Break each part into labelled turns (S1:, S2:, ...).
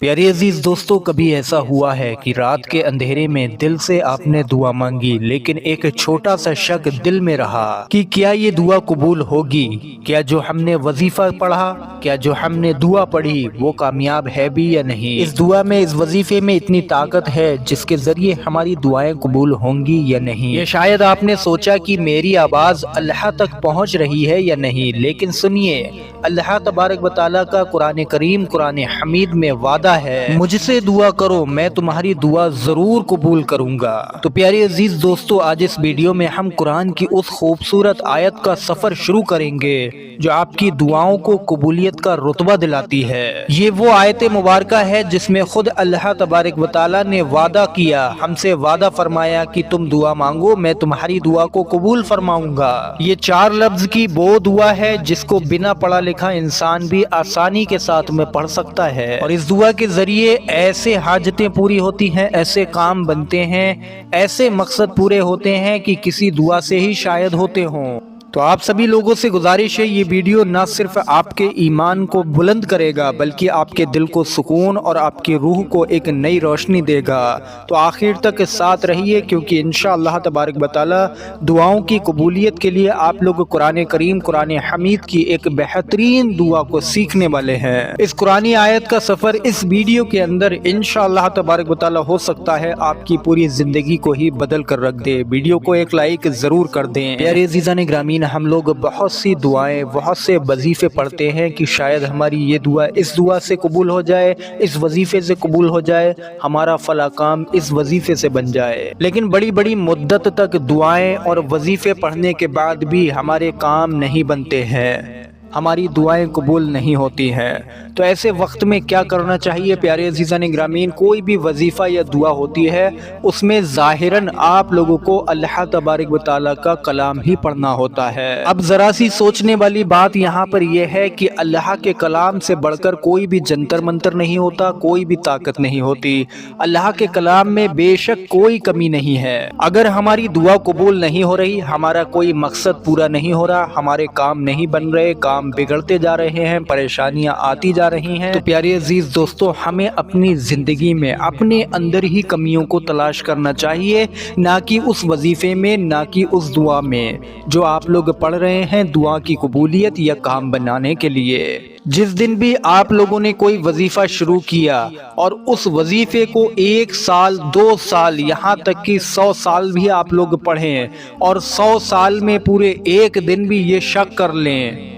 S1: प्यारे अजीज दोस्तों, कभी ऐसा हुआ है कि रात के अंधेरे में दिल से आपने दुआ मांगी, लेकिन एक छोटा सा शक दिल में रहा कि क्या ये दुआ कबूल होगी? क्या जो हमने वजीफा पढ़ा, क्या जो हमने दुआ पढ़ी वो कामयाब है भी या नहीं? इस दुआ में, इस वजीफे में इतनी ताकत है जिसके जरिए हमारी दुआएं कबूल होंगी या नहीं? या शायद आपने सोचा कि मेरी आवाज अल्लाह तक पहुंच रही है या नहीं, लेकिन सुनिए, अल्लाह तबारक व तआला का कुरान करीम, कुरान हमीद में वादा है, मुझसे दुआ करो मैं तुम्हारी दुआ जरूर कबूल करूंगा। तो प्यारे अजीज दोस्तों, आज इस वीडियो में हम कुरान की उस खूबसूरत आयत का सफर शुरू करेंगे जो आपकी दुआओं को कबूलियत का रुतबा दिलाती है। ये वो आयत मुबारका है जिसमें खुद अल्लाह तबारक व तआला ने वादा किया, हमसे वादा फरमाया कि तुम दुआ मांगो मैं तुम्हारी दुआ को कबूल फरमाऊंगा। ये 4 लफ्ज की वो दुआ है जिसको बिना पढ़ा लिखा इंसान भी आसानी के साथ में पढ़ सकता है, और इस दुआ के जरिए ऐसे हाजतें पूरी होती हैं, ऐसे काम बनते हैं, ऐसे मकसद पूरे होते हैं कि किसी दुआ से ही शायद होते हों। तो आप सभी लोगों से गुजारिश है, ये वीडियो ना सिर्फ आपके ईमान को बुलंद करेगा बल्कि आपके दिल को सुकून और आपकी रूह को एक नई रोशनी देगा। तो आखिर तक साथ रहिए, क्योंकि इंशाअल्लाह तबारक व तआला दुआओं की कबूलियत के लिए आप लोग कुरान करीम, कुरान हमीद की एक बेहतरीन दुआ को सीखने वाले हैं। इस कुरानी आयत का सफर इस वीडियो के अंदर इंशाअल्लाह तबारक व तआला हो सकता है आपकी पूरी जिंदगी को ही बदल कर रख दे। वीडियो को एक लाइक जरूर कर दें। प्यारे अज़ीज़ान ग्रामीण, हम लोग बहुत सी दुआएं, बहुत से वजीफे पढ़ते हैं कि शायद हमारी ये दुआ इस दुआ से कबूल हो जाए, इस वजीफे से कबूल हो जाए, हमारा फला काम इस वजीफे से बन जाए। लेकिन बड़ी बड़ी मुद्दत तक दुआएं और वजीफे पढ़ने के बाद भी हमारे काम नहीं बनते हैं, हमारी दुआएं कबूल नहीं होती हैं। तो ऐसे वक्त में क्या करना चाहिए प्यारे अज़ीज़ान ग्रामीण? कोई भी वजीफ़ा या दुआ होती है उसमें ज़ाहिरन आप लोगों को अल्लाह तबारक व तआला का कलाम ही पढ़ना होता है। अब ज़रा सी सोचने वाली बात यहाँ पर यह है कि अल्लाह के कलाम से बढ़कर कोई भी जंतर मंतर नहीं होता, कोई भी ताकत नहीं होती। अल्लाह के कलाम में बेशक कोई कमी नहीं है। अगर हमारी दुआ कबूल नहीं हो रही, हमारा कोई मकसद पूरा नहीं हो रहा, हमारे काम नहीं बन रहे, काम बिगड़ते जा रहे हैं, परेशानियां आती जा रही हैं, तो प्यारे अजीज दोस्तों, हमें अपनी जिंदगी में अपने अंदर ही कमियों को तलाश करना चाहिए, ना कि उस वजीफे में, ना कि उस दुआ में जो आप लोग पढ़ रहे हैं दुआ की कबूलियत या काम बनाने के लिए। जिस दिन भी आप लोगों ने कोई वजीफा शुरू किया और उस वजीफे को 1 साल, 2 साल, यहाँ तक कि 100 साल भी आप लोग पढ़ें और 100 साल में पूरे एक दिन भी ये शक कर लें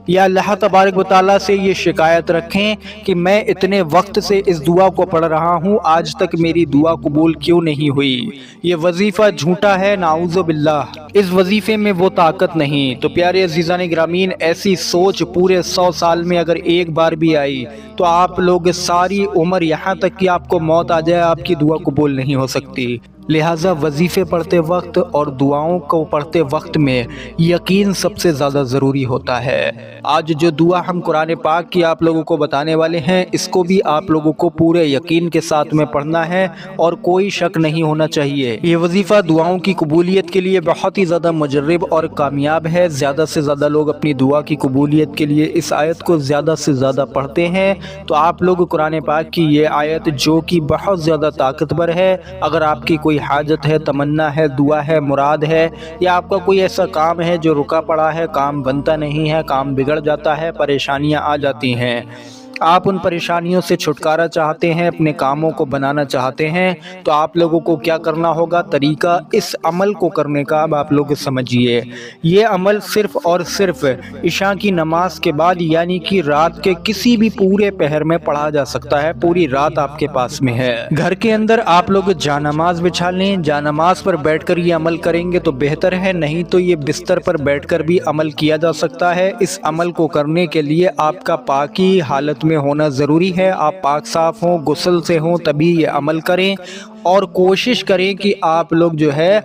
S1: या अल्लाह तबारक व तआला से ये शिकायत रखें कि मैं इतने वक्त से इस दुआ को पढ़ रहा हूँ, आज तक मेरी दुआ कबूल क्यों नहीं हुई, ये वजीफ़ा झूठा है, नाऊज़ु बिल्लाह, इस वजीफ़े में वो ताकत नहीं। तो प्यारे अज़ीज़ान ग्रामीण, ऐसी सोच पूरे 100 साल में अगर एक बार भी आई तो आप लोग सारी उम्र, यहाँ तक कि आपको मौत आ जाए, आपकी दुआ कबूल नहीं हो सकती। लिहाजा वजीफ़े पढ़ते वक्त और दुआओं को पढ़ते वक्त में यकीन सबसे ज़्यादा ज़रूरी होता है। आज जो दुआ हम कुरान पाक की आप लोगों को बताने वाले हैं, इसको भी आप लोगों को पूरे यकीन के साथ में पढ़ना है और कोई शक नहीं होना चाहिए। ये वजीफ़ा दुआओं की कबूलियत के लिए बहुत ही ज़्यादा मुजर्रब और कामयाब है। ज़्यादा से ज़्यादा लोग अपनी दुआ की कबूलियत के लिए इस आयत को ज़्यादा से ज़्यादा पढ़ते हैं। तो आप लोग कुरान पाक की ये आयत जो कि बहुत ज़्यादा ताकतवर है, अगर आपकी कोई हाजत है, तमन्ना है, दुआ है, मुराद है, या आपका कोई ऐसा काम है जो रुका पड़ा है, काम बनता नहीं है, काम बिगड़ जाता है, परेशानियां आ जाती हैं, आप उन परेशानियों से छुटकारा चाहते हैं, अपने कामों को बनाना चाहते हैं, तो आप लोगों को क्या करना होगा? तरीका इस अमल को करने का अब आप लोग समझिए। ये अमल सिर्फ़ और सिर्फ इशा की नमाज के बाद, यानी कि रात के किसी भी पूरे पहर में पढ़ा जा सकता है। पूरी रात आपके पास में है, घर के अंदर आप लोग जानमाज बिछा लें, जानमाज पर बैठकर ये अमल करेंगे तो बेहतर है, नहीं तो ये बिस्तर पर बैठकर भी अमल किया जा सकता है। इस अमल को करने के लिए आपका पाकी हालत में होना ज़रूरी है, आप पाक साफ़ हों, गुस्ल से हों, तभी ये अमल करें। اور کوشش کریں کہ آپ لوگ جو ہے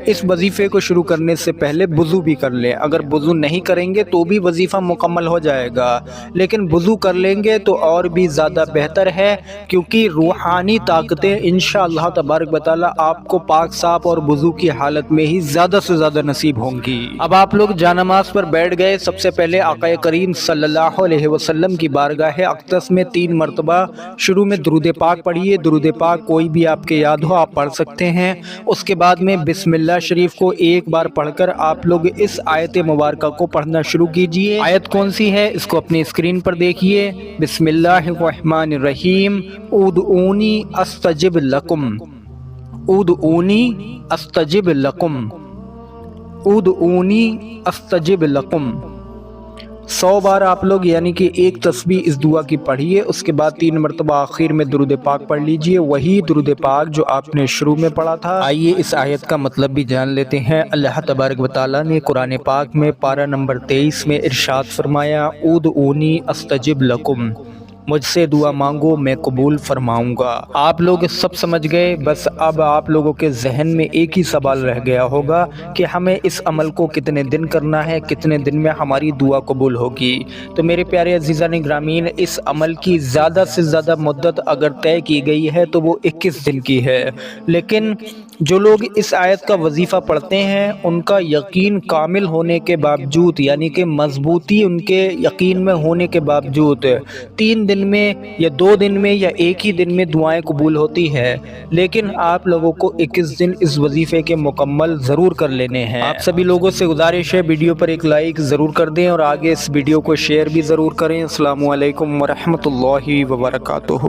S1: اس وظیفے کو شروع کرنے سے پہلے وضو بھی کر لیں۔ اگر وضو نہیں کریں گے تو بھی وظیفہ مکمل ہو جائے گا، لیکن وضو کر لیں گے تو اور بھی زیادہ بہتر ہے، کیونکہ روحانی طاقتیں انشاءاللہ تبارک و تعالی آپ کو پاک صاف اور وضو کی حالت میں ہی زیادہ سے زیادہ نصیب ہوں گی۔ اب آپ لوگ جانماز پر بیٹھ گئے، سب سے پہلے آقا کریم صلی اللہ علیہ وسلم کی بارگاہ اقدس میں 3 مرتبہ شروع میں درود پاک پڑھیے۔ درود پاک کوئی بھی آپ کے یاد ہو آپ پڑھ سکتے ہیں۔ اس کے بعد میں بسم اللہ شریف کو ایک بار پڑھ کر آپ لوگ اس آیت مبارکہ کو پڑھنا شروع کیجئے۔ آیت کون سی ہے اس کو اپنی اسکرین پر دیکھیے۔ بسم اللہ الرحمن الرحیم، ادعونی استجب لکم، ادعونی استجب لکم، ادعونی استجب لکم۔ 100 بار آپ لوگ یعنی کہ ایک تسبیح اس دعا کی پڑھیے، اس کے بعد 3 مرتبہ آخر میں درود پاک پڑھ لیجئے، وہی درود پاک جو آپ نے شروع میں پڑھا تھا۔ آئیے اس آیت کا مطلب بھی جان لیتے ہیں۔ اللہ تبارک و تعالیٰ نے قرآن پاک میں پارہ نمبر 23 میں ارشاد فرمایا، ادعونی استجب لکم، مجھ سے دعا مانگو میں قبول فرماؤں گا۔ آپ لوگ سب سمجھ گئے، بس اب آپ لوگوں کے ذہن میں ایک ہی سوال رہ گیا ہوگا کہ ہمیں اس عمل کو کتنے دن کرنا ہے، کتنے دن میں ہماری دعا قبول ہوگی۔ تو میرے پیارے عزیزان گرامی، اس عمل کی زیادہ سے زیادہ مدت اگر طے کی گئی ہے تو وہ 21 دن کی ہے، لیکن جو لوگ اس آیت کا وظیفہ پڑھتے ہیں ان کا یقین کامل ہونے کے باوجود، یعنی کہ مضبوطی ان کے یقین میں ہونے کے باوجود 3 دن میں یا 2 دن میں یا ایک ہی دن میں دعائیں قبول ہوتی ہے، لیکن آپ لوگوں کو 21 دن اس وظیفے کے مکمل ضرور کر لینے ہیں۔ آپ سبھی لوگوں سے گزارش ہے ویڈیو پر ایک لائک ضرور کر دیں اور آگے اس ویڈیو کو شیئر بھی ضرور کریں۔ السلام علیکم ورحمۃ اللہ وبرکاتہ۔